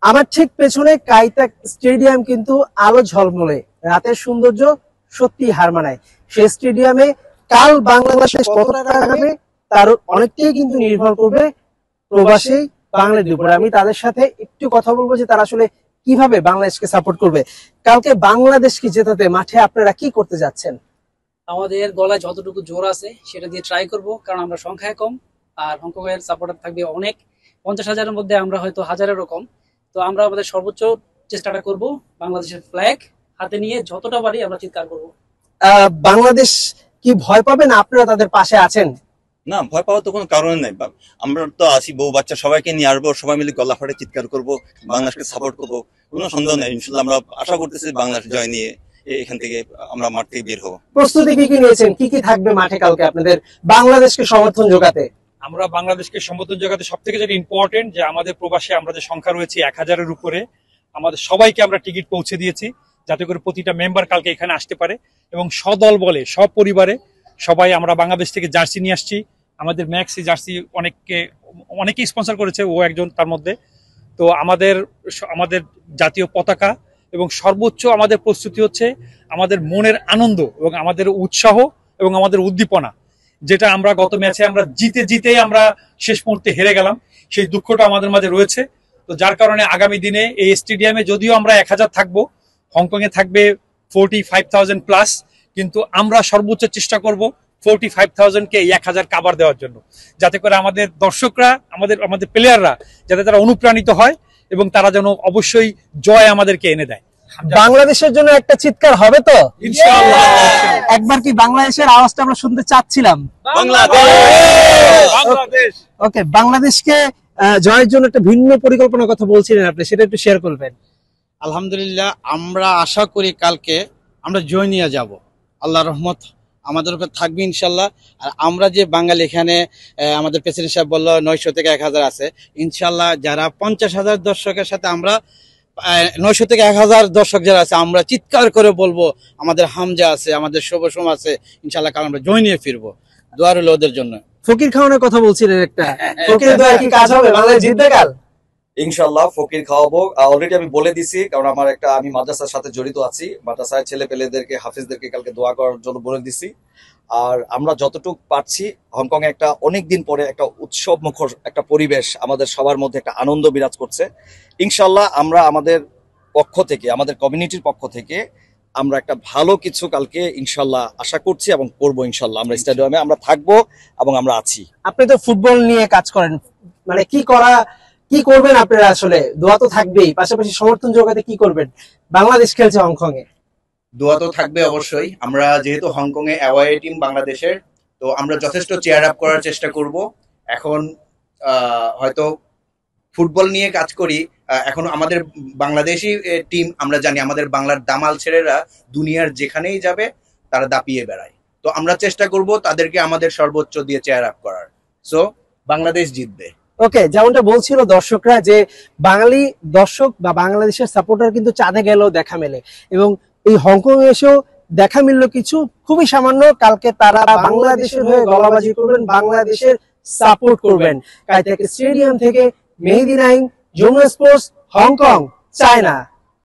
আমার ঠিক পেছনে কাইতা স্টেডিয়াম কিন্তু আলো ঝলমলে, রাতের সৌন্দর্য সত্যি হার মানায়। সেই স্টেডিয়ামে কাল বাংলাদেশে কত টাকা হবে তার অনেকটাই কিন্তু নির্ভর করবে প্রবাসী বাঙালিদের উপরে। আমি তাদের সাথে একটু কথা বলবো যে তারা আসলে কিভাবে বাংলাদেশকে সাপোর্ট করবে। কালকে বাংলাদেশকে জেতাতে মাঠে আপনারা কি করতে যাচ্ছেন? আমাদের গলায় যতটুকু জোর আছে সেটা দিয়ে ট্রাই করব, কারণ আমরা সংখ্যায় কম আর হংকং এর সাপোর্টার থাকবে অনেক, 50,000-এর মধ্যে আমরা হয়তো 1000-এরও কম। তো আমরা আমাদের সর্বোচ্চ চেষ্টাটা করব, বাংলাদেশের ফ্ল্যাগ হাতে নিয়ে যতটা পারি আমরা চিৎকার করব। বাংলাদেশ কি ভয় পাবে না আপনারা তাদের পাশে আছেন? না, ভয় পাওয়ার তো কোনো কারণ নাই। আমরা তো আছি, বউ বাচ্চা সবাইকে নিয়ে আসবো, সবাই মিলে গলা ফাটে চিৎকার করবো, বাংলাদেশকে সাপোর্ট করবো, কোনো সন্দেহ নেই। ইনশাল্লাহ আমরা আশা করতেছি বাংলাদেশ জয় নিয়ে এখান থেকে আমরা মাঠ থেকে বের হবো। প্রস্তুতি কি কি নিয়েছেন, কি কি থাকবে মাঠে কালকে আপনাদের বাংলাদেশকে সমর্থন জোগাতে? আমরা বাংলাদেশকে সমর্থন জোগাতে সব থেকে যেটা ইম্পর্টেন্ট, যে আমাদের প্রবাসী আমরা যে সংখ্যা রয়েছে 1000-এর উপরে, আমাদের সবাইকে আমরা টিকিট পৌঁছে দিয়েছি যাতে করে প্রতিটা মেম্বার কালকে এখানে আসতে পারে এবং সদল বলে সব পরিবারে সবাই আমরা বাংলাদেশ থেকে জার্সি নিয়ে আসছি। আমাদের ম্যাক্সি জার্সি অনেকেই স্পন্সর করেছে, ও একজন তার মধ্যে। তো আমাদের জাতীয় পতাকা এবং সর্বোচ্চ আমাদের প্রস্তুতি হচ্ছে আমাদের মনের আনন্দ এবং আমাদের উৎসাহ এবং আমাদের উদ্দীপনা, যেটা আমরা গত ম্যাচে আমরা জিতেই আমরা শেষ মুহূর্তে হেরে গেলাম, সেই দুঃখটা আমাদের মাঝে রয়েছে। তো যার কারণে আগামী দিনে এই স্টেডিয়ামে যদিও আমরা 1000 থাকবো, হংকং এ থাকবে 45,000 প্লাস, কিন্তু আমরা সর্বোচ্চ চেষ্টা করব 45,000-কে 1000 কাভার দেওয়ার জন্য, যাতে করে আমাদের দর্শকরা আমাদের প্লেয়াররা যাতে তারা অনুপ্রাণিত হয় এবং তারা যেন অবশ্যই জয় আমাদেরকে এনে দেয়। বাংলাদেশের জন্য একটা চিৎকার হবে তো ইনশাআল্লাহ। একবার কি বাংলাদেশের আওয়াজটা আমরা শুনতে চাচ্ছিলাম? বাংলাদেশ। ওকে, বাংলাদেশকে জয়ের জন্য একটা ভিন্ন পরিকল্পনার কথা বলছিলেন আপনি, সেটা একটু শেয়ার করবেন। আলহামদুলিল্লাহ, আমরা আশা করি কালকে আমরা জয় নিয়ে যাব। আল্লাহর রহমত আমাদের উপর থাকবে ইনশাল্লাহ। আর আমরা যে বাঙালি এখানে, আমাদের প্রেসিডেন্ট সাহেব বললো 900 থেকে 1000 আছে, ইনশাল্লাহ যারা 50,000 দর্শকের সাথে আমরা 900 থেকে 1000 দর্শক যারা আছে, আমরা চিৎকার করে বলবো আমাদের হামজা আছে, আমাদের শুভসম আছে, ইনশাল্লাহ কাল আমরা জয় নিয়ে ফিরবো। দোয়া রইল ওদের জন্য। ফকির খাওয়ানোর কথা বলছিলেন একটা, ফকির দোয়া কি কাজ হবে? বাংলাদেশ জিতবে কাল ইনশাল্লাহ। ফকির খাওয়াবো, অলরেডি আমি বলে দিছি, কারণ আমি মাদ্রাসার সাথে জড়িত আছি। মাদ্রাসায় ছেলে পেলেদেরকে, হাফিজদেরকে কালকে দোয়া করার জন্য বলে দিছি। আর আমরা যতটুকু পারছি, হংকং এ একটা অনেকদিন পরে একটা উৎসব মুখর একটা পরিবেশ, আমাদের সবার মধ্যে একটা আনন্দ বিরাজ করছে। ইনশাল্লাহ আমরা আমাদের পক্ষ থেকে, আমাদের কমিউনিটির পক্ষ থেকে আমরা একটা ভালো কিছু কালকে ইনশাল্লাহ আশা করছি এবং করবো। ইনশাল্লাহ আমরা স্টেডিয়ামে আমরা থাকবো এবং আমরা আছি। আপনি তো ফুটবল নিয়ে কাজ করেন, মানে কি করবেন আপনারা? আসলে দোয়া তো থাকবেই, পাশাপাশি সমর্থন জোগাতে কি করবেন? বাংলাদেশ খেলছে হংকং এ, দোয়া তো থাকবে অবশ্যই। আমরা যেহেতু হংকং এ অ্যাওয়ে টিম বাংলাদেশের, তো আমরা যথেষ্ট চেয়ার আপ করার চেষ্টা করব। এখন হয়তো ফুটবল নিয়ে কাজ করি, এখন আমাদের বাংলাদেশি টিম আমরা জানি, আমাদের বাংলার দামাল ছেলেরা দুনিয়ার যেখানেই যাবে তারা দাপিয়ে বেড়ায়। তো আমরা চেষ্টা করব তাদেরকে আমাদের সর্বোচ্চ দিয়ে চেয়ার আপ করার। সো বাংলাদেশ জিতবে। ওকে, যেমনটা বলছিল দর্শকরা যে বাঙালি দর্শক বা বাংলাদেশের সাপোর্টার কিন্তু চাঁদে গেলেও দেখা মেলে, এবং এই হংকং এসেও দেখা মিললো কিছু খুবই সামান্য। কালকে তারা বাংলাদেশের হয়ে গলাবাজি করবেন, বাংলাদেশের সাপোর্ট করবেন। কাইতা স্টেডিয়াম থেকে Mehedi Naim, Jamuna sports, Hong Kong, China.